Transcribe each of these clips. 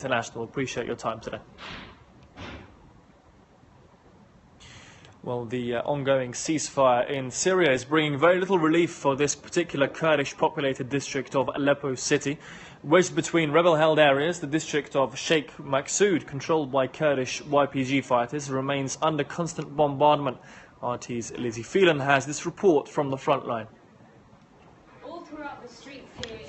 International. Appreciate your time today. Well, the ongoing ceasefire in Syria is bringing very little relief for this particular Kurdish-populated district of Aleppo city. Wedged between rebel-held areas, the district of Sheikh Maqsood, controlled by Kurdish YPG fighters, remains under constant bombardment. RT's Lizzie Phelan has this report from the front line. All throughout the streets here in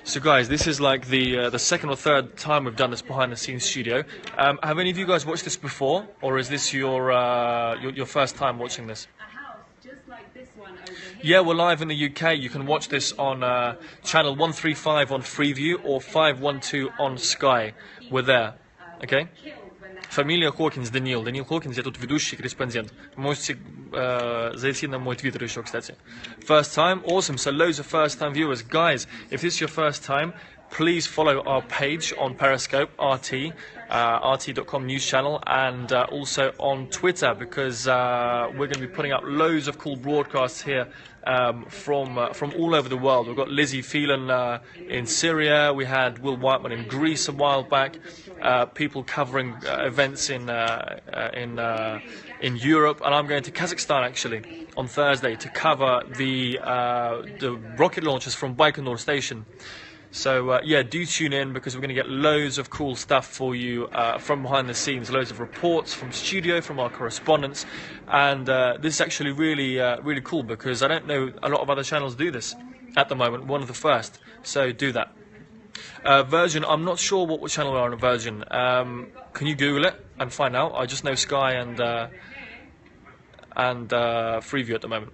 So guys, this is like the second or third time we've done this behind-the-scenes studio. Have any of you guys watched this before, or is this your first time watching this? a house just like this one over here. Yeah, we're live in the UK. You can watch this on channel 135 on Freeview or 512 on Sky. We're there, okay? Фамилия Хокинс, Даниил Хокинс, я тут ведущий корреспондент. Можете зайти на мой твиттер еще, кстати. First time, awesome. So loads of first time viewers. Guys, if this is your first time, please follow our page on Periscope, RT, rt.com news channel, and also on Twitter, because we're going to be putting up loads of cool broadcasts here from all over the world. We've got Lizzie Phelan in Syria. We had Will Whiteman in Greece a while back. People covering events in Europe, and I'm going to Kazakhstan actually on Thursday to cover the rocket launches from Baikonur Station. So yeah, do tune in, because we're going to get loads of cool stuff for you from behind the scenes, loads of reports from studio, from our correspondents, and this is actually really cool, because I don't know a lot of other channels do this at the moment. One of the first, so do that. Virgin, I'm not sure what channel we are on Virgin. Can you Google it and find out? I just know Sky and Freeview at the moment.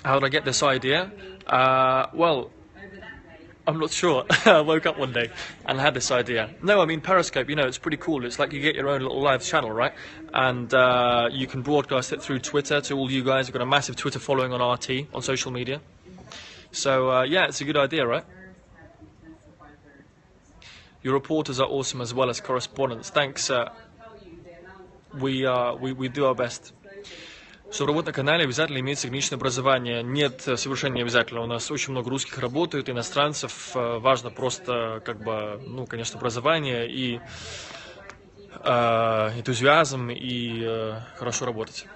How did I get this idea? Well, I'm not sure. I woke up one day and had this idea. No, I mean Periscope, you know, it's pretty cool. It's like you get your own little live channel, right? And you can broadcast it through Twitter to all you guys. We've got a massive Twitter following on RT, on social media. So yeah, it's a good idea, right? Your reporters are awesome as well as correspondents. Thanks. We do our best. Чтобы работать на канале, обязательно иметь заграничное образование. Нет, совершенно не обязательно. У нас очень много русских работают, иностранцев. Важно просто, как бы, ну, конечно, образование и энтузиазм, и хорошо работать.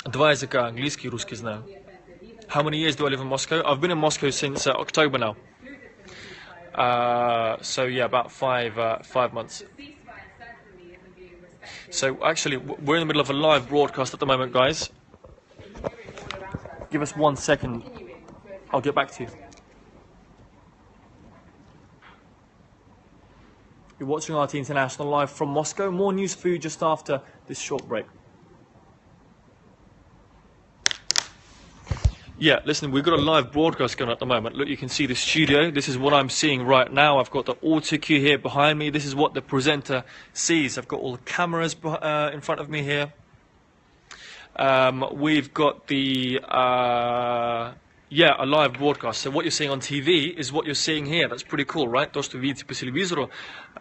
Два языка, английский и русский знаю. How many years do I live in Moscow? I've been in Moscow since October now. So yeah, about five months. So actually, we're in the middle of a live broadcast at the moment, guys. Give us 1 second. I'll get back to you. You're watching RT International live from Moscow. More news for you just after this short break. Yeah, listen, we've got a live broadcast going on at the moment. Look, you can see the studio. This is what I'm seeing right now. I've got the auto cue here behind me. This is what the presenter sees. I've got all the cameras in front of me here. We've got the, a live broadcast. So what you're seeing on TV is what you're seeing here. That's pretty cool, right? То, что вы видите по телевизору,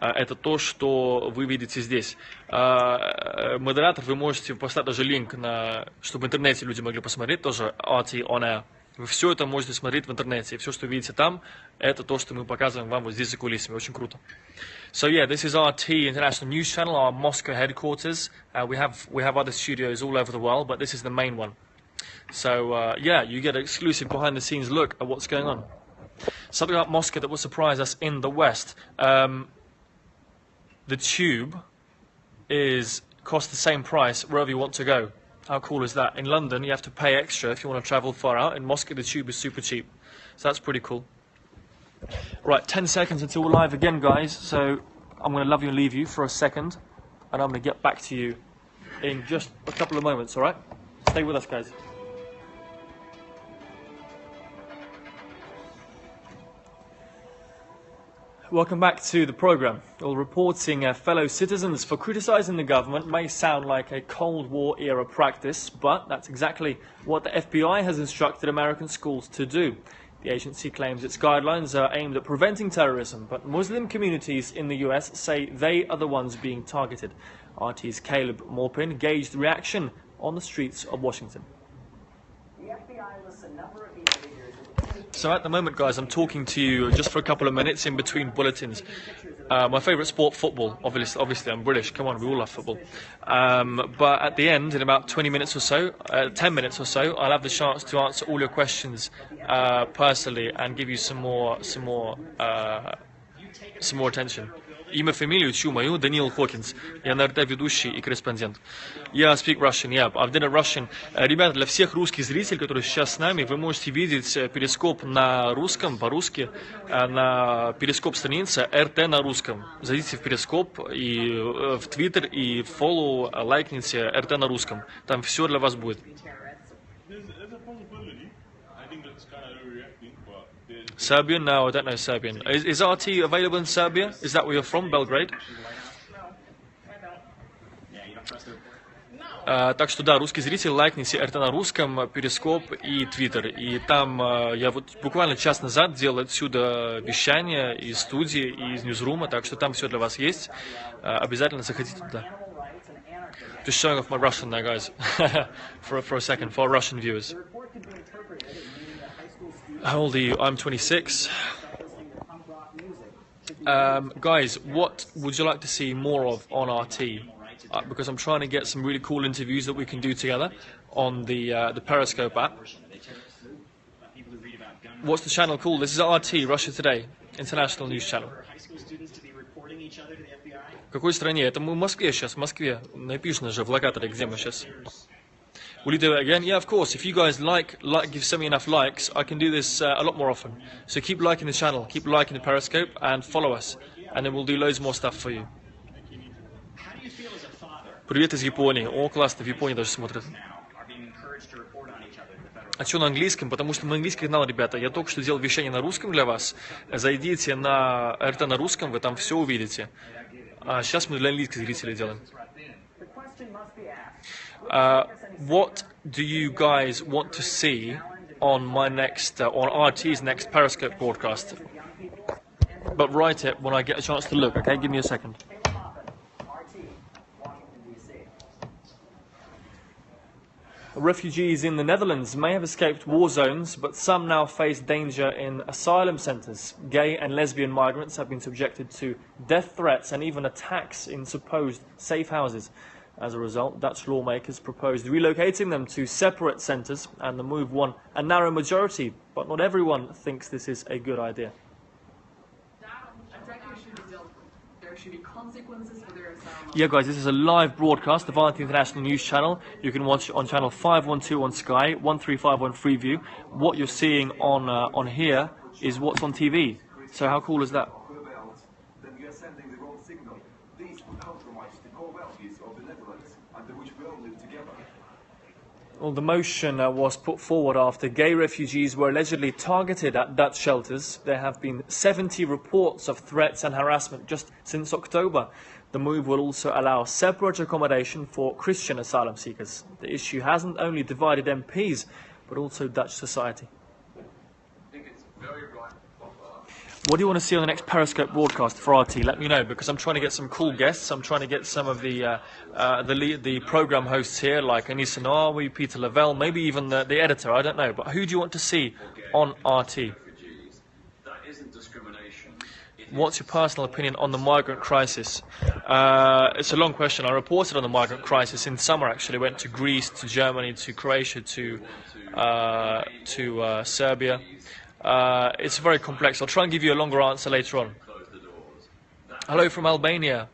это то, что вы видите здесь. Модератор, вы можете поставить даже линк, чтобы в интернете люди могли посмотреть, тоже RT on Air. Вы все это можете смотреть в интернете. И все, что видите там, это то, что мы показываем вам вот здесь за кулисами. Очень круто. So yeah, this is RT International News Channel, our Moscow headquarters. We have other studios all over the world, but this is the main one. So yeah, you get an exclusive behind-the-scenes look at what's going on. Something about Moscow that will surprise us in the West. The tube costs the same price wherever you want to go. How cool is that? In London, you have to pay extra if you want to travel far out. In Moscow, the tube is super cheap. So that's pretty cool. Right, 10 seconds until we're live again, guys. So I'm going to love you and leave you for a second, and I'm going to get back to you in just a couple of moments, all right? Stay with us, guys. Welcome back to the program. Well, reporting fellow citizens for criticizing the government may sound like a Cold War era practice, but that's exactly what the FBI has instructed American schools to do. The agency claims its guidelines are aimed at preventing terrorism, but Muslim communities in the US say they are the ones being targeted. RT's Caleb Morpin gauged reaction on the streets of Washington. The FBI lists a number of individuals So at the moment, guys, I'm talking to you just for a couple of minutes in between bulletins. My favourite sport, football. Obviously, I'm British. Come on, we all love football. But at the end, in about 20 minutes or so, 10 minutes or so, I'll have the chance to answer all your questions personally and give you some more attention. Имя, фамилию, чью мою, Даниил Хокинс. Я на РТ ведущий и корреспондент. Я speak Russian, yeah, I've done it Russian. Ребята, для всех русских зрителей, которые сейчас с нами, вы можете видеть перископ на русском, по-русски, на перископ странице РТ на русском. Зайдите в перископ и в Twitter и follow, лайкните РТ на русском. Там все для вас будет. Serbian? No, I don't know Serbian. Is RT available in Serbia? Is that where you're from, Belgrade? Так что да, русский зритель, лайкните РТ на русском, перископ и Твиттер. И там я вот буквально час назад делал отсюда вещание из студии, и из ньюзрума, так что там все для вас есть. Обязательно заходите туда. Just showing off my Russian there, guys, for a second, for our Russian viewers. How old are you? I'm 26. Guys, what would you like to see more of on RT? Because I'm trying to get some really cool interviews that we can do together on the Periscope app. What's the channel called? This is RT, Russia Today, international news channel. В какой стране? Это мы в Москве сейчас, в Москве. Написано же в локаторе, где мы сейчас. Will you do it again? Yeah, of course. If you guys give me enough likes, I can do this a lot more often. So keep liking the channel, keep liking the Periscope, and follow us. And then we'll do loads more stuff for you. Привет из Японии. О, классно, в Японии даже смотрят. А что на английском? Потому что на английский канал, ребята, я только что делал вещание на русском для вас. Зайдите на РТ на русском, вы там все увидите. А сейчас мы для английских зрителей делаем. What do you guys want to see on my next, on RT's next Periscope broadcast? But write it when I get a chance to look, okay? Give me a second. Refugees in the Netherlands may have escaped war zones, but some now face danger in asylum centres. Gay and lesbian migrants have been subjected to death threats and even attacks in supposed safe houses. As a result, Dutch lawmakers proposed relocating them to separate centres, and the move won a narrow majority, but not everyone thinks this is a good idea. There should be consequences for their asylum. Yeah, guys, this is a live broadcast of RT International News Channel. You can watch it on channel 512 on Sky, 135 on Freeview. What you're seeing on here is what's on TV. So how cool is that? Well, the motion was put forward after gay refugees were allegedly targeted at Dutch shelters. There have been 70 reports of threats and harassment just since October. The move will also allow separate accommodation for Christian asylum seekers. The issue hasn't only divided MPs, but also Dutch society. What do you want to see on the next Periscope broadcast for RT? Let me know, because I'm trying to get some cool guests. I'm trying to get some of the program hosts here, like Anissa Nawawi, Peter Lavelle, maybe even the editor. I don't know. But who do you want to see on RT? What's your personal opinion on the migrant crisis? It's a long question. I reported on the migrant crisis in summer. Actually, went to Greece, to Germany, to Croatia, to Serbia. It's very complex. I'll try and give you a longer answer later on. Hello from Albania.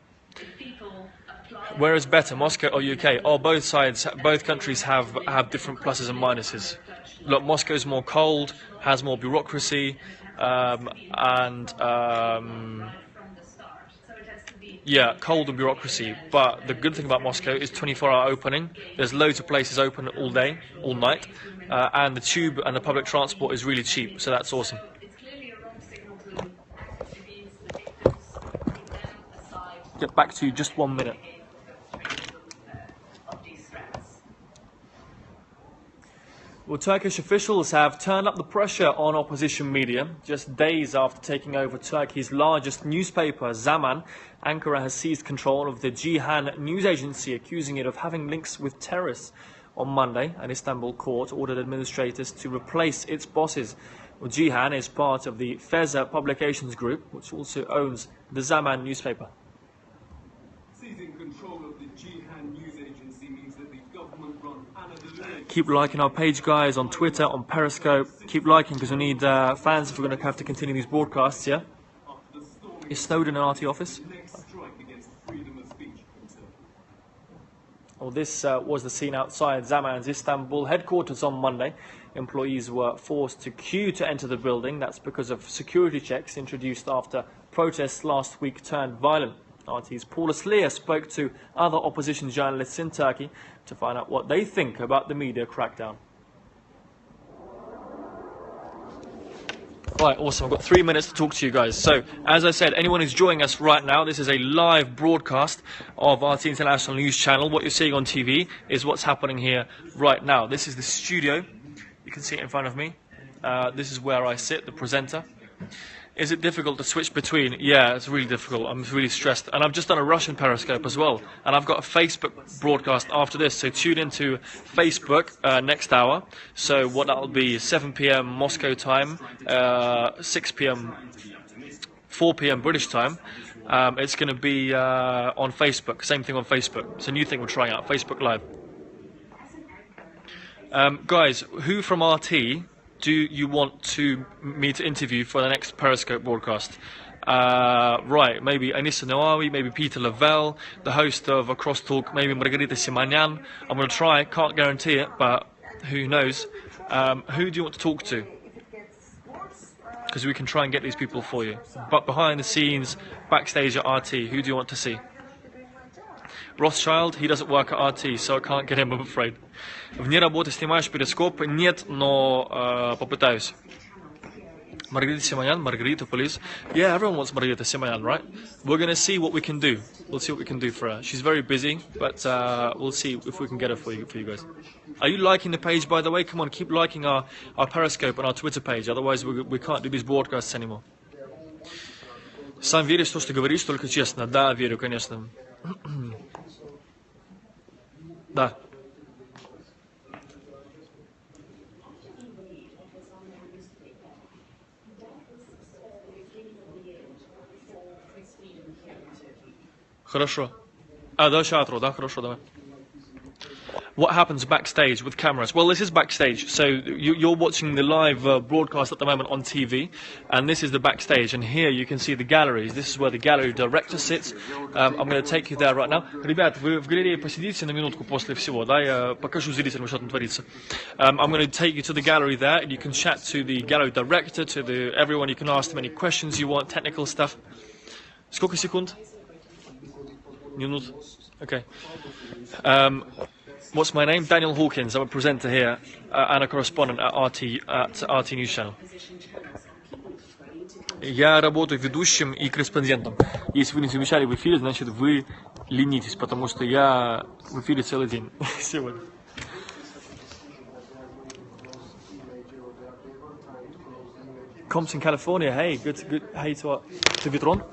Where is better, Moscow or UK? Oh, both sides, both countries have different pluses and minuses. Look, Moscow's more cold, has more bureaucracy, yeah, cold and bureaucracy. But the good thing about Moscow is 24-hour opening. There's loads of places open all day, all night, and the tube and the public transport is really cheap. So that's awesome. Get back to you just 1 minute. Well, Turkish officials have turned up the pressure on opposition media. Just days after taking over Turkey's largest newspaper, Zaman, Ankara has seized control of the Cihan news agency, accusing it of having links with terrorists. On Monday, an Istanbul court ordered administrators to replace its bosses. Well, Cihan is part of the Feza Publications Group, which also owns the Zaman newspaper. Seizing control of the Cihan news agency means that the government-run Anadolu... Keep liking our page, guys, on Twitter, on Periscope. Keep liking because we need fans if we're going to have to continue these broadcasts, yeah? After the storming Is Snowden in RT office? next strike against freedom of speech. Well, this was the scene outside Zaman's Istanbul headquarters on Monday. Employees were forced to queue to enter the building. That's because of security checks introduced after protests last week turned violent. RT's Paula Sleer spoke to other opposition journalists in Turkey to find out what they think about the media crackdown. Right, awesome. I've got 3 minutes to talk to you guys. So, as I said, anyone who's joining us right now, this is a live broadcast of RT International News Channel. What you're seeing on TV is what's happening here right now. This is the studio. You can see it in front of me. This is where I sit, the presenter. Is it difficult to switch between? Yeah, it's really difficult. I'm really stressed. And I've just done a Russian Periscope as well. And I've got a Facebook broadcast after this. So tune into Facebook next hour. So what that'll be, 7 p.m. Moscow time, 6 p.m., 4 p.m. British time. It's going to be on Facebook. Same thing on Facebook. It's a new thing we're trying out, Facebook Live. Guys, who from RT do you want me to interview for the next Periscope broadcast? Right, maybe Anissa Nawawi, maybe Peter Lavelle, the host of A Crosstalk, maybe Margarita Simanyan. I'm going to try, can't guarantee it, but who knows. Who do you want to talk to? Because we can try and get these people for you. But behind the scenes, backstage at RT, who do you want to see? Rothschild, he doesn't work at RT, so I can't get him, I'm afraid. Вне работы снимаешь перископ? Нет, но попытаюсь. Margarita Simanyan, Margarita, please. Yeah, everyone wants Margarita Simanyan, right? We're going to see what we can do. We'll see what we can do for her. She's very busy, but we'll see if we can get her for you guys. Are you liking the page, by the way? Come on, keep liking our Periscope and our Twitter page. Otherwise, we can't do these broadcasts anymore. Сам веришь в то, что говоришь, только честно? Да, верю, конечно. Да. Хорошо. Да, театру, да, хорошо, давай. What happens backstage with cameras? Well, this is backstage. So you're watching the live broadcast at the moment on TV, and this is the backstage. And here you can see the galleries. This is where the gallery director sits. I'm going to take you there right now. Ребят, вы в галерее посидите на минутку после всего, да? Я покажу зрителям, что там творится. I'm going to take you to the gallery there, and you can chat to the gallery director, to everyone. You can ask them any questions you want, technical stuff. Сколько секунд? Minut. Okay. What's my name? Daniel Hawkins. I'm a presenter here and a correspondent at RT News Channel. Я работаю ведущим и корреспондентом. Если вы не замечали в эфире, значит вы ленитесь, потому что я в эфире целый день сегодня. Compton, California. Hey, good. Hey to Vitron.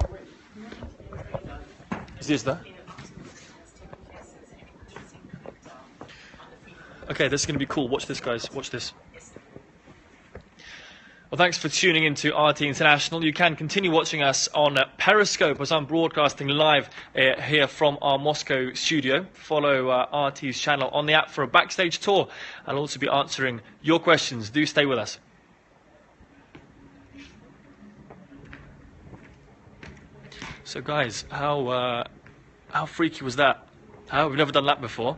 Здесь, да? Okay, this is going to be cool. Watch this, guys. Watch this. Well, thanks for tuning in to RT International. You can continue watching us on Periscope as I'm broadcasting live here from our Moscow studio. Follow RT's channel on the app for a backstage tour. I'll also be answering your questions. Do stay with us. So, guys, how freaky was that? We've never done that before.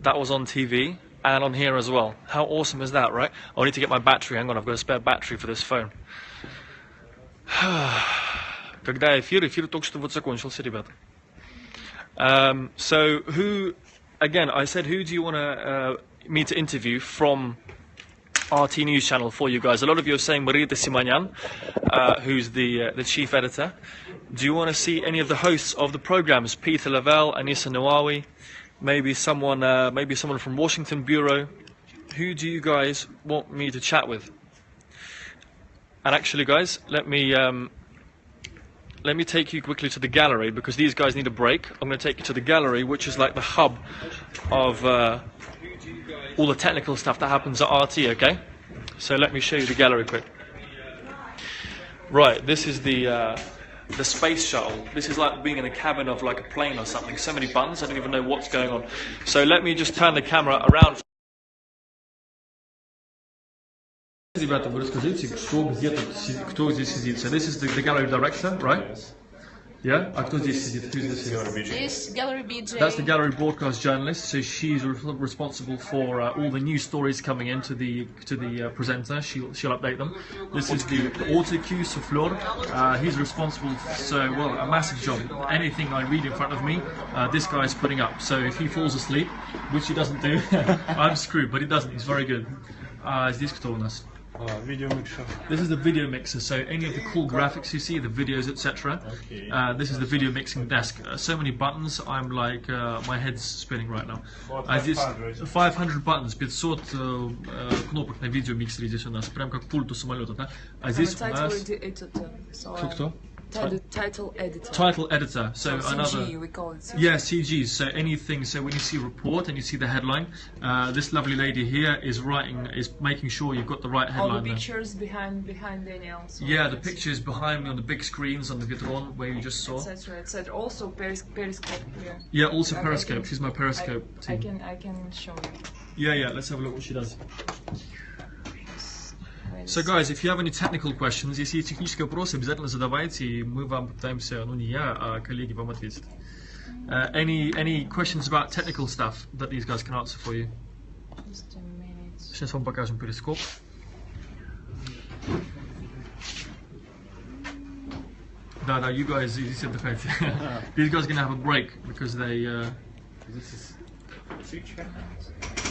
That was on TV and on here as well. How awesome is that, right? I need to get my battery. Hang on, I've got a spare battery for this phone. Когда эфир только что вот закончился, ребята. So who, again, I said, who do you want me to interview from RT News Channel for you guys? A lot of you are saying Margarita Simanyan, who's the chief editor. Do you want to see any of the hosts of the programs? Peter Lavelle, Anissa Nawawi, maybe someone from Washington Bureau. Who do you guys want me to chat with? And actually, guys, let me take you quickly to the gallery because these guys need a break. I'm going to take you to the gallery, which is like the hub of all the technical stuff that happens at RT. Okay, So let me show you the gallery quick. Right, this is the space shuttle. This is like being in a cabin of like a plane or something. So many buttons, I don't even know what's going on. So let me just turn the camera around. Ребята, вы расскажите, что где тут, кто здесь сидит. So this is the gallery director, right? Yeah? А кто здесь сидит? Who's this here? This gallery BJ. That's the gallery broadcast journalist. So she's responsible for all the news stories coming in to the presenter. She'll update them. This is the auto cue souffleur. He's responsible. So a massive job. Anything I read in front of me, this guy's putting up. So if he falls asleep, which he doesn't do, I'm screwed. But he doesn't. He's very good. Здесь кто у нас? Video mixer. This is the video mixer, so any of the cool graphics you see, the videos, etc. This is the video mixing desk. So many buttons, I'm like, my head's spinning right now. Здесь 500 buttons, 500 кнопок на видеомиксере здесь у нас, прям как пульт у самолета, да? А здесь у нас... Кто? Title editor. Title editor. So another. CG, we call it CG. Yeah, CGs. So anything. So when you see report and you see the headline, this lovely lady here is making sure you've got the right headline. All the pictures behind Daniel. So yeah, the pictures behind me on the big screens on the Vitron where you just saw. Etc. Also Periscope here. Yeah, also Periscope. She's my Periscope team. I can show you. Yeah. Let's have a look what she does. So guys, if you have any technical questions, если есть технические вопросы, обязательно задавайте, и мы вам попытаемся, ну не я, а коллеги вам ответят. Any questions about technical stuff that these guys can answer for you? Just a minute. Сейчас вам покажем перископ. Да, you guys, идите отдыхайте. These guys are gonna have a break because they. This is picture.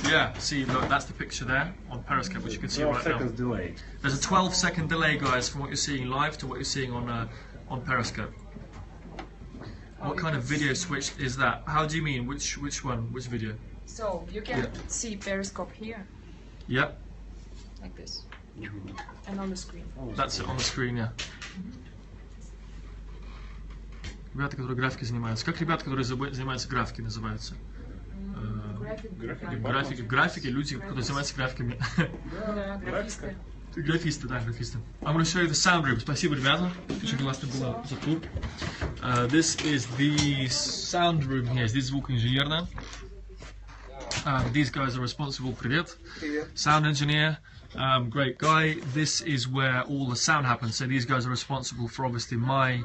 Yeah, see, look, that's the picture there on Periscope, which you can see right now. Delay. There's a 12-second delay, guys, from what you're seeing live to what you're seeing on Periscope. What kind of video switch is that? How do you mean? Which one? Which video? So you can see Periscope here, Yep, like this, and on the screen. that's it on the screen, yeah. Ребята, которые графикой занимаются. Как ребята, которые занимаются графикой, называются? Графики, люди, которые занимаются графиками. Графисты. Графисты, да, графисты. I'm going to show you the sound room. Спасибо, ребята. Очень классно было за тур. This is the sound room here. Здесь звукоинженерная. These guys are responsible. Привет. Sound engineer. Great guy. This is where all the sound happens. So these guys are responsible for obviously my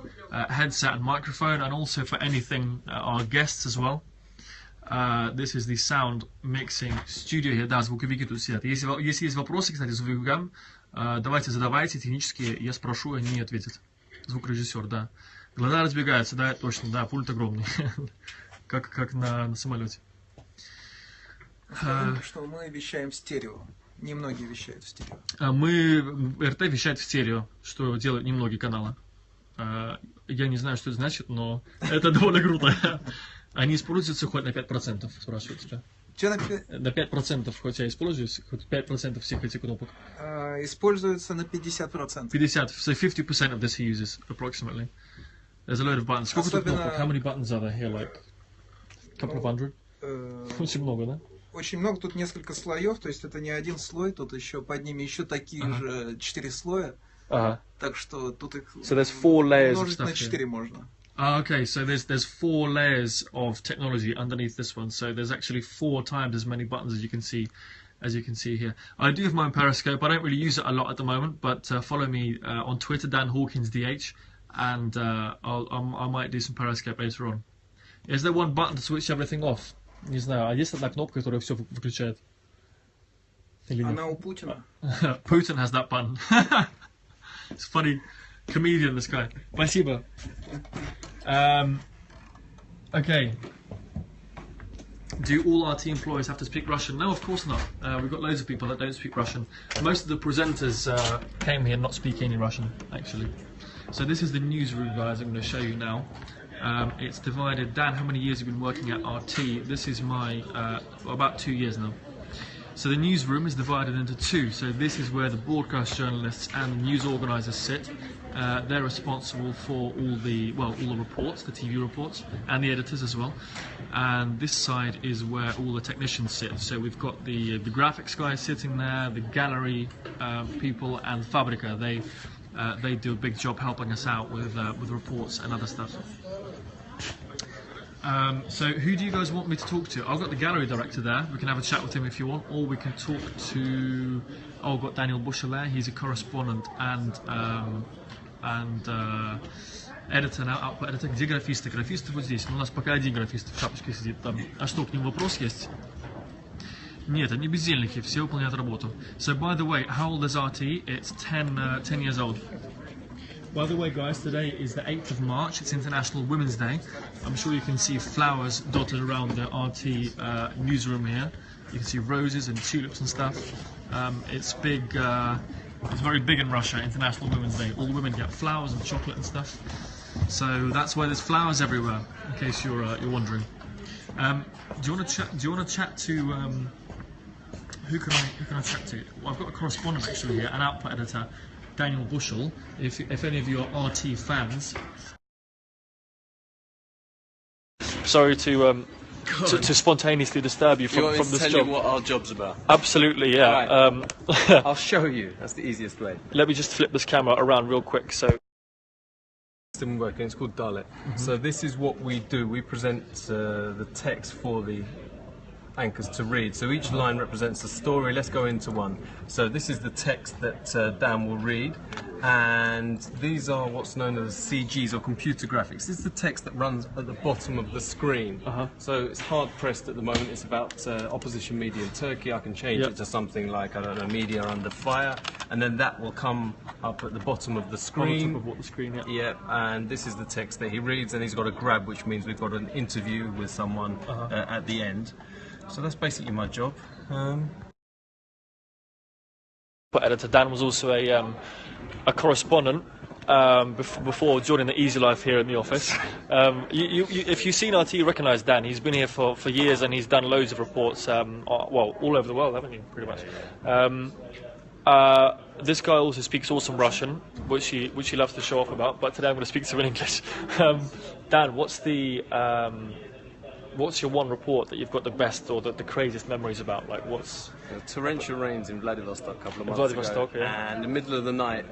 headset and microphone, and also for anything our guests as well. This is the sound mixing studio here. Да, звуковики тут сидят. Если есть вопросы, кстати, звуковикам, давайте задавайте технические, я спрошу, они ответят. Звукорежиссер, да. Глаза разбегаются, да, точно, да, пульт огромный. как на самолете. Что мы вещаем в стерео. Немногие вещают в стерео. РТ вещает в стерео, что делают немногие каналы. Я не знаю, что это значит, но это довольно круто. Они используются хоть на 5%, спрашивают тебя. На 5% хоть я используюсь, хоть 5% всех этих кнопок. Используется на 50%. 50, so 50% of this he uses, approximately. There's a load of buttons. Сколько тут кнопок? How many buttons are there here? Like a couple of hundred? Очень много, да? Очень много, тут несколько слоев, то есть это не один слой, тут еще под ними еще такие же 4 слоя. Так что тут их so there's 4 layers умножить на 4 можно. Okay, so there's 4 layers of technology underneath this one. So there's actually 4 times as many buttons as you can see here. I do have my own Periscope. I don't really use it a lot at the moment, but follow me on Twitter, Dan Hawkins DH, and I might do some Periscope later on. Is there one button to switch everything off? Не знаю, а есть одна кнопка, которая все выключает? Она у Путина. Putin has that button. It's funny. Comedian, this guy. Спасибо. Okay. Do all RT employees have to speak Russian? No, of course not. We've got loads of people that don't speak Russian. Most of the presenters came here not speaking any Russian, actually. So this is the newsroom, guys, I'm going to show you now. It's divided. Dan, how many years have you been working at RT? This is my, about 2 years now. So the newsroom is divided into two. So this is where the broadcast journalists and the news organisers sit. They're responsible for all the reports, the TV reports, and the editors as well. And this side is where all the technicians sit. So we've got the graphics guys sitting there, the gallery people, and Fabrica. They do a big job helping us out with reports and other stuff. So who do you guys want me to talk to? I've got the gallery director there. We can have a chat with him if you want, or we can talk to. Oh, I've got Daniel Bushell there. He's a correspondent and editor now, output editor. Где графисты? Графисты вот здесь. У нас пока один графист в шапочке сидит там. А что, к ним вопрос есть? Нет, они бездельники, все выполняют работу. So by the way, how old is RT? It's 10 years old. By the way, guys, today is the 8th of March. It's International Women's Day. I'm sure you can see flowers dotted around the RT newsroom here. You can see roses and tulips and stuff. It's big. It's very big in Russia. International Women's Day. All the women get flowers and chocolate and stuff. So that's why there's flowers everywhere. In case you're wondering. Do you want to chat to? Who can I chat to? Well, I've got a correspondent actually here, an output editor. Daniel Bushell, if any of you are RT fans. Sorry to spontaneously disturb you from this job. You want me to tell you what our job's about? Absolutely, yeah. Right. I'll show you. That's the easiest way. Let me just flip this camera around real quick. So. System working. It's called Dalet. So this is what we do. We present the text for the anchors to read. So each line represents a story. Let's go into one. So this is the text that Dan will read, and these are what's known as CGs or computer graphics. This is the text that runs at the bottom of the screen. So it's hard pressed at the moment. It's about opposition media in Turkey. I can change it to something like, I don't know, media under fire, and then that will come up at the bottom of the screen. On the top of what the screen, yeah, and this is the text that he reads, and he's got a grab, which means we've got an interview with someone at the end. So that's basically my job. Editor Dan was also a correspondent before joining the Easy Life here in the office. If you've seen RT, you recognise Dan. He's been here for years and he's done loads of reports, all over the world, haven't you, pretty much. This guy also speaks awesome Russian, which he loves to show off about, but today I'm going to speak to him in English. Dan, what's your one report that you've got the best or the craziest memories about? Like, what's torrential rains in Vladivostok a couple of months Vladivostok, ago, and in the middle of the night,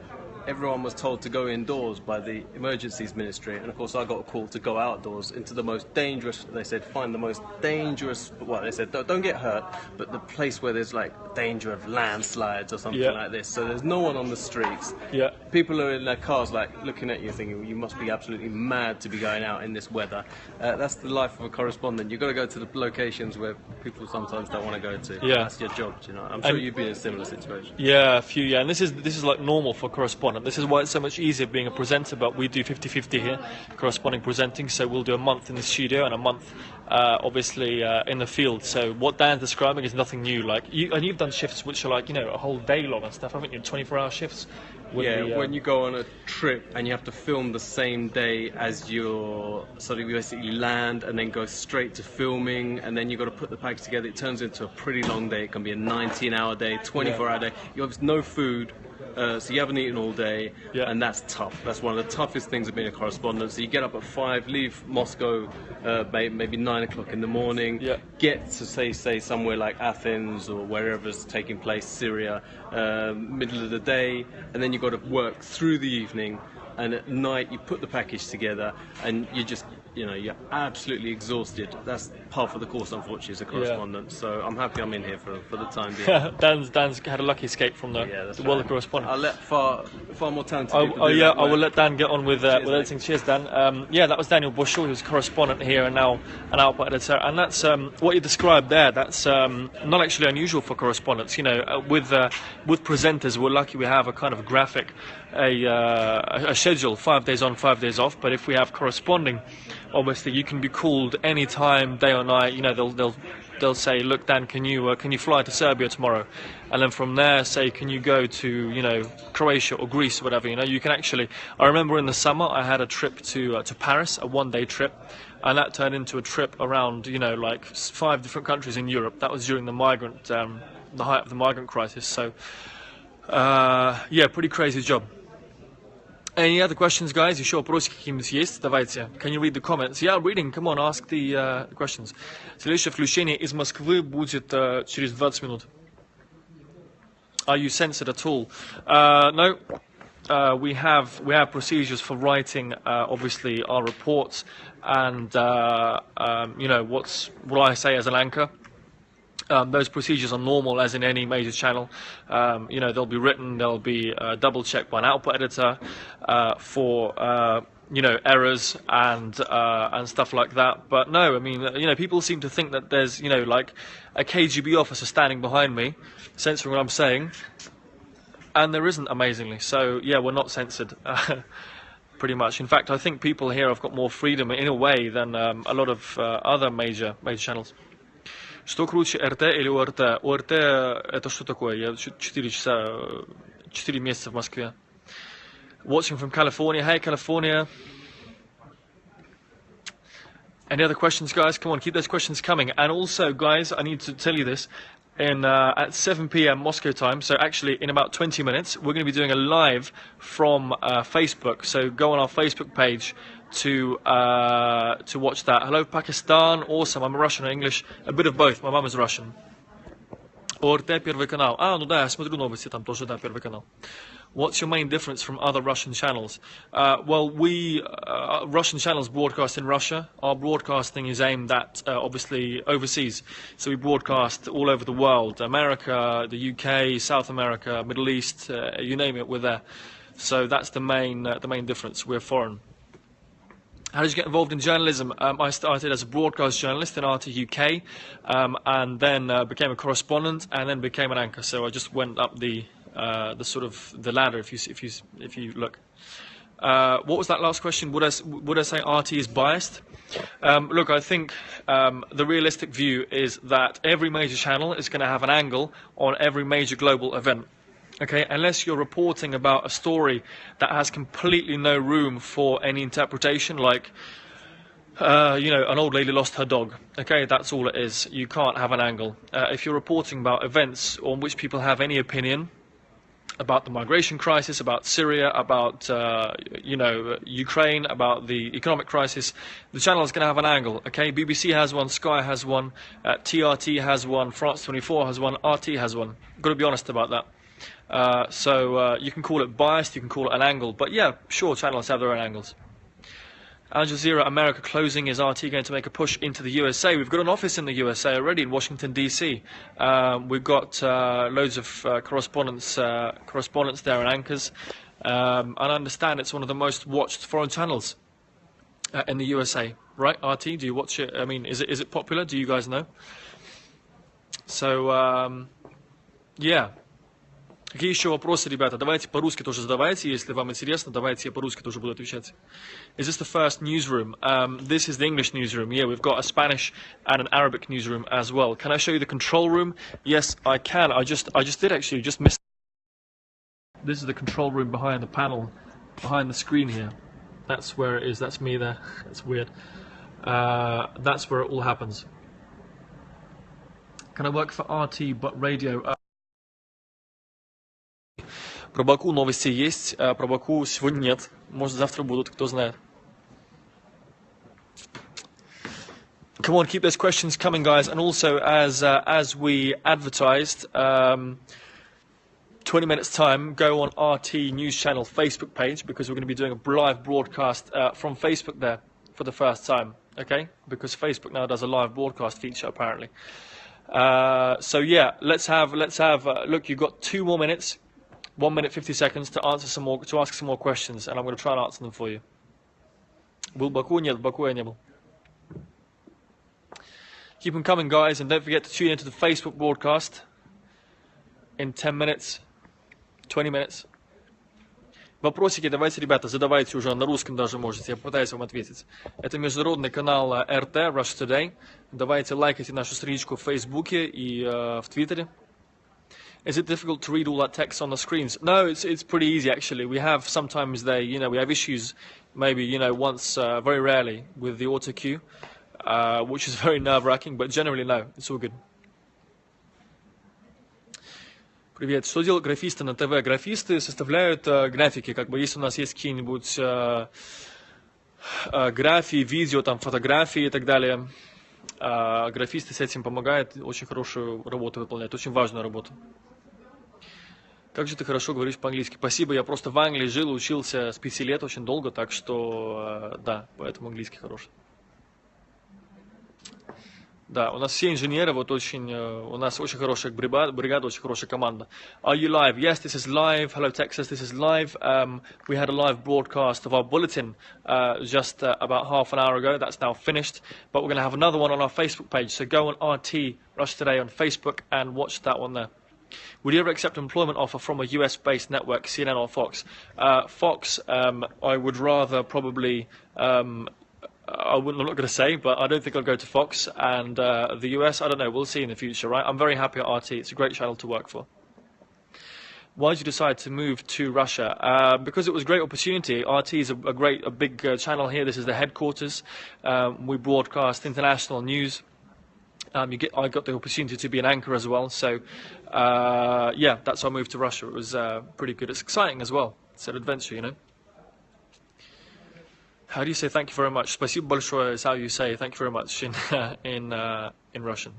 everyone was told to go indoors by the emergencies ministry, and of course I got a call to go outdoors into the most dangerous. They said find the most dangerous. Well, they said don't get hurt, but the place where there's like danger of landslides or something like this. So there's no one on the streets. Yeah. People are in their cars, like looking at you, thinking you must be absolutely mad to be going out in this weather. That's the life of a correspondent. You've got to go to the locations where people sometimes don't want to go to. Yeah. That's your job. You know. I'm sure you've been in a similar situation. Yeah, a few. Yeah, and this is like normal for correspondent. This is why it's so much easier being a presenter. But we do 50-50 here, corresponding presenting. So we'll do a month in the studio and a month, obviously, in the field. So what Dan's describing is nothing new. Like you've done shifts which are like a whole day long and stuff, haven't you? 24-hour shifts. When you go on a trip and you have to film the same day as you basically land and then go straight to filming, and then you've got to put the package together. It turns into a pretty long day. It can be a 19-hour day, 24-hour day. You have no food, so you haven't eaten all day, and that's tough. That's one of the toughest things of being a correspondent. So you get up at 5, leave Moscow maybe 9 o'clock in the morning, get to say somewhere like Athens or wherever's taking place, Syria, middle of the day, and then you've got to work through the evening, and at night you put the package together and you just you're absolutely exhausted. That's part of the course, unfortunately, as a correspondent. So I'm happy I'm in here for the time being. Dan's had a lucky escape from the world of correspondent. I'll let far more talented people do that. I will let Dan get on with editing. Cheers, Dan. That was Daniel Bushell, who's a correspondent here and now an output editor. And that's what you described there. That's not actually unusual for correspondents. With presenters, we're lucky we have a kind of graphic, a schedule, 5 days on, 5 days off. But if we have corresponding, obviously you can be called any time, day or night. They'll say, look, Dan, can you fly to Serbia tomorrow? And then from there, say, can you go to Croatia or Greece or whatever? You can actually. I remember in the summer I had a trip to Paris, a one-day trip, and that turned into a trip around like 5 different countries in Europe. That was during the migrant the height of the migrant crisis. So, yeah, pretty crazy job. Any other questions, guys? Еще вопросики какие-нибудь есть? Давайте. Can you read the comments? Yeah, reading. Come on, ask the questions. Следующее включение из Москвы будет через 20 минут. Are you censored at all? No. We have procedures for writing, obviously, our reports, and you know what I say as an anchor. Those procedures are normal, as in any major channel. You know, they'll be written, they'll be double checked by an output editor for you know, errors and stuff like that. But no, I mean, you know, people seem to think that there's, you know, like a KGB officer standing behind me, censoring what I'm saying, and there isn't, amazingly. So yeah, we're not censored. Pretty much. In fact, I think people here have got more freedom in a way than a lot of other major channels. Что круче, РТ или ОРТ? ОРТ это что такое? Я 4 месяца в Москве. Watching from California. Hey, California. Any other questions, guys? Come on, keep those questions coming. And also, guys, I need to tell you this. At 7 p.m. Moscow time, so actually in about 20 minutes, we're going to be doing a live from Facebook. So go on our Facebook page to watch that. Hello, Pakistan. Awesome. I'm Russian and English. A bit of both. My mom is Russian. ОРТ, Первый канал. Ну да, я смотрю новости, там тоже, да, Первый канал. What's your main difference from other Russian channels? Well, we Russian channels broadcast in Russia. Our broadcasting is aimed at obviously overseas. So we broadcast all over the world: America, the UK, South America, Middle East, you name it, we're there. So that's the main difference. We're foreign. How did you get involved in journalism? I started as a broadcast journalist in RT UK, and then became a correspondent, and then became an anchor. So I just went up the sort of the ladder. If you look, what was that last question? Would I say RT is biased? Look, I think the realistic view is that every major channel is going to have an angle on every major global event. Okay, unless you're reporting about a story that has completely no room for any interpretation, like, you know, an old lady lost her dog. Okay, that's all it is. You can't have an angle. If you're reporting about events on which people have any opinion, about the migration crisis, about Syria, about, you know, Ukraine, about the economic crisis, the channel is going to have an angle. Okay, BBC has one, Sky has one, TRT has one, France 24 has one, RT has one. Got to be honest about that. So you can call it biased, you can call it an angle, but yeah, sure, channels have their own angles. Al Jazeera America closing. Is RT going to make a push into the USA? We've got an office in the USA already, in Washington DC. We've got loads of correspondents there and anchors, and I understand it's one of the most watched foreign channels in the USA, right? RT, do you watch it? I mean, is it popular? Do you guys know? So yeah. Какие еще вопросы, ребята? Давайте по-русски тоже задавайте, если вам интересно. Давайте я по-русски тоже буду отвечать. Is this the first newsroom? This is the English newsroom. Yeah, we've got a Spanish and an Arabic newsroom as well. Can I show you the control room? Yes, I can. I just did actually. Just missed. This is the control room behind the panel, behind the screen here. That's where it is. That's me there. That's weird. That's where it all happens. Can I work for RT but radio? Про Баку новости есть, про Баку сегодня нет. Может, завтра будут, кто знает. Come on, keep those questions coming, guys. And also, as we advertised, 20 minutes time, go on RT News Channel Facebook page, because we're going to be doing a live broadcast from Facebook there for the first time. Okay, because Facebook now does a live broadcast feature apparently. So yeah, let's have. Look, you've got 2 more minutes. 1 minute 50 seconds to ask some more questions, and I'm going to try and answer them for you. Был Баку? Нет, в Баку я не был. Keep them coming, guys, and don't forget to tune into the Facebook broadcast in 10 minutes, 20 minutes. Вопросики давайте, ребята, задавайте уже на русском даже можете, я попытаюсь вам ответить. Это международный канал РТ, Russia Today. Давайте лайкайте нашу страничку в Фейсбуке и в Твиттере. Is it difficult to read all that text on the screens? No, it's pretty easy actually. We have sometimes we have issues, maybe once, very rarely, with the auto cue, which is very nerve-wracking. But generally, no, it's all good. Привет. Что делают графисты на ТВ? Графисты составляют графики. Как бы если у нас есть какие-нибудь графии, видео, там, фотографии и так далее, графисты с этим помогают, очень хорошую работу выполняют, очень важную работу. Как же ты хорошо говоришь по-английски. Спасибо, я просто в Англии жил, учился с 5 лет очень долго, так что да, поэтому английский хороший. Да, у нас все инженеры, вот очень, у нас очень хорошая бригада, очень хорошая команда. Are you live? Yes, this is live. Hello Texas, this is live. We had a live broadcast of our bulletin just about half an hour ago. That's now finished. But we're going to have another one on our Facebook page. So go on RT Rush Today on Facebook and watch that one there. Would you ever accept an employment offer from a US-based network, CNN or Fox? Fox, I would rather probably... I'm not going to say, but I don't think I'll go to Fox. And the US, I don't know, we'll see in the future, right? I'm very happy at RT. It's a great channel to work for. Why did you decide to move to Russia? Because it was a great opportunity. RT is a big channel here. This is the headquarters. We broadcast international news. I got the opportunity to be an anchor as well. So, yeah, that's why I moved to Russia. It was pretty good. It's exciting as well. It's an adventure, you know. How do you say thank you very much? Спасибо большое is how you say thank you very much in Russian.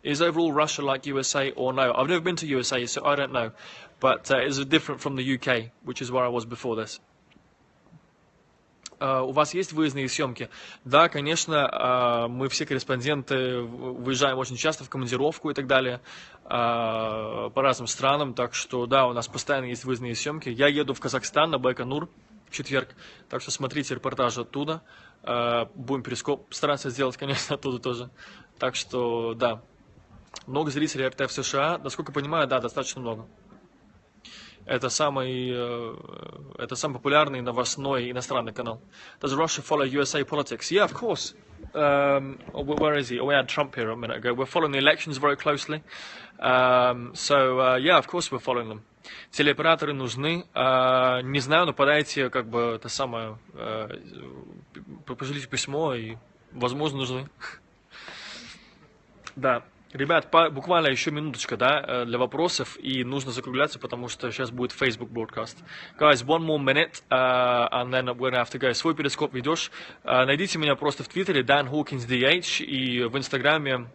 Is overall Russia like USA or no? I've never been to USA, so I don't know. But is it different from the UK, which is where I was before this? У вас есть выездные съемки? Да, конечно, мы все корреспонденты выезжаем очень часто в командировку и так далее по разным странам, так что да, у нас постоянно есть выездные съемки. Я еду в Казахстан на Байконур в четверг, так что смотрите репортажи оттуда. Будем перископ стараться сделать, конечно, оттуда тоже. Так что да, много зрителей РТ в США, насколько понимаю, да, достаточно много. Это самый популярный новостной иностранный канал. Does Russia follow USA politics? Yeah, of course. Where is he? Oh, we had Trump here a minute ago. We're following the elections very closely. Yeah, of course we're following them. Телеоператоры нужны. Не знаю, но подайте как бы это самое, пошлите письмо и, возможно, нужны. Да. Ребят, буквально еще минуточка, да, для вопросов, и нужно закругляться, потому что сейчас будет Facebook broadcast. Guys, one more minute, and then we're gonna have to go. Свой перископ ведешь. Найдите меня просто в Твиттере, Dan Hawkins DH, и в Инстаграме,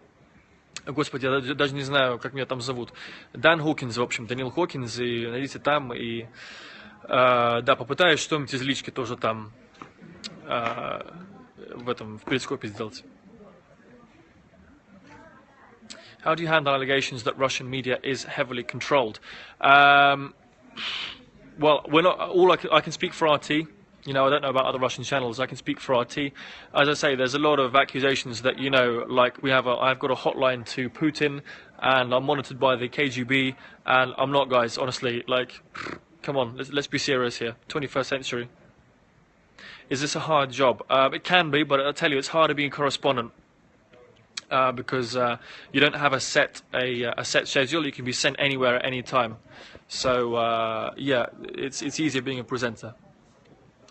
господи, я даже не знаю, как меня там зовут. Dan Hawkins, в общем, Данил Хокинс, и найдите там, и, да, попытаюсь что-нибудь из лички тоже там, в перископе сделать. How do you handle allegations that Russian media is heavily controlled? Well, we're not. I can speak for RT. You know, I don't know about other Russian channels. I can speak for RT. As I say, there's a lot of accusations that, you know, like I've got a hotline to Putin, and I'm monitored by the KGB, and I'm not, guys. Honestly, like, come on, let's be serious here. 21st century. Is this a hard job? It can be, but I'll tell you, it's harder being a correspondent. Because you don't have a set schedule. You can be sent anywhere at any time. So yeah, it's easier being a presenter.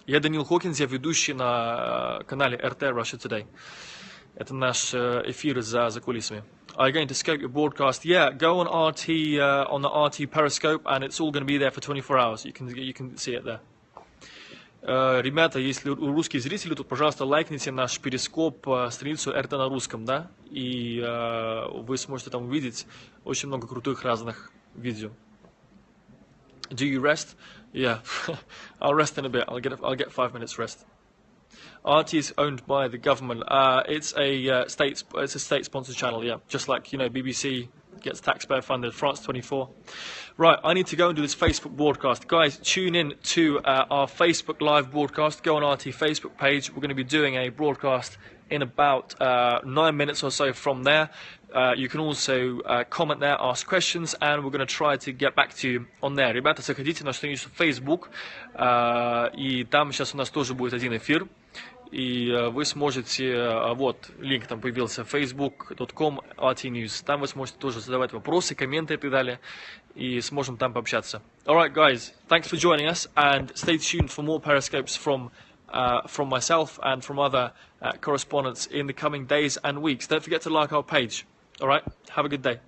Я Данил Хокинс, я ведущий на канале RT Russia Today. Это наш эфир за кулисами. Are you going to scope your broadcast? Yeah, go on RT on the RT Periscope, and it's all going to be there for 24 hours. You can see it there. Ребята, если русские зрители, то, пожалуйста, лайкните наш перископ, страницу РТ на русском, да, и вы сможете там увидеть очень много крутых разных видео. Do you rest? Yeah, I'll rest in a bit. I'll get 5 minutes rest. RT is owned by the government. It's a state-sponsored channel, yeah, just like, you know, BBC gets taxpayer funded, France 24. Right, I need to go and do this Facebook broadcast. Guys, tune in to our Facebook live broadcast. Go on RT Facebook page. We're going to be doing a broadcast in about 9 minutes or so from there. You can also comment there, ask questions, and we're going to try to get back to you on there. Ребята, заходите на страницу Facebook, и там сейчас у нас тоже будет один эфир. И вы сможете, вот, линк там появился, facebook.com RT-News. Там вы сможете тоже задавать вопросы, комменты и так далее. И сможем там пообщаться. Alright, guys, thanks for joining us, and stay tuned for more periscopes from myself and from other correspondents in the coming days and weeks. Don't forget to like our page. Alright, have a good day.